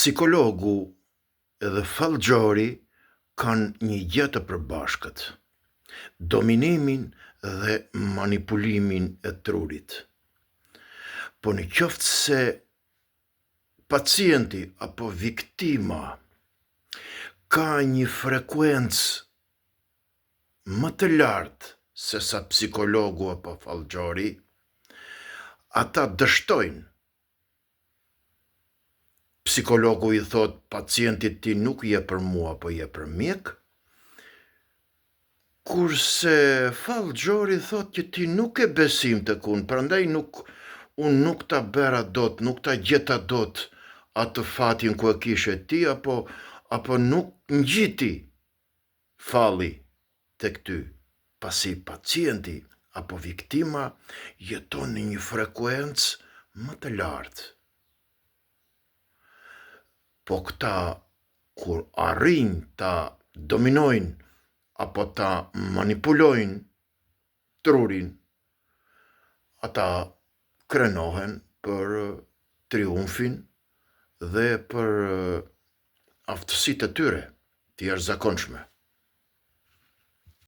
Psikologu edhe fallxori kanë një gjë të përbashkët: dominimin dhe manipulimin e trurit. Po në qoftë se pacienti apo viktima ka një frekuencë më të lartë se sa psikologu apo fallxori, ata dështojnë. Psikologu i thot pacientit ti nuk je për mua, po je për mjek, kurse fallxori thot që ti nuk e besim tek unë, prandaj unë nuk ta bëra dot, nuk ta gjeta dot atë fatin ku e kishe ti, apo nuk ngjiti falli tek ty, pasi pacienti apo viktima jeton në një frekuencë më të lartë. Po këta, kur arrin ta dominojnë apo ta manipulojnë trurin, ata krenohen për triumfin dhe për aftësitë e tyre të jashtëzakonshme.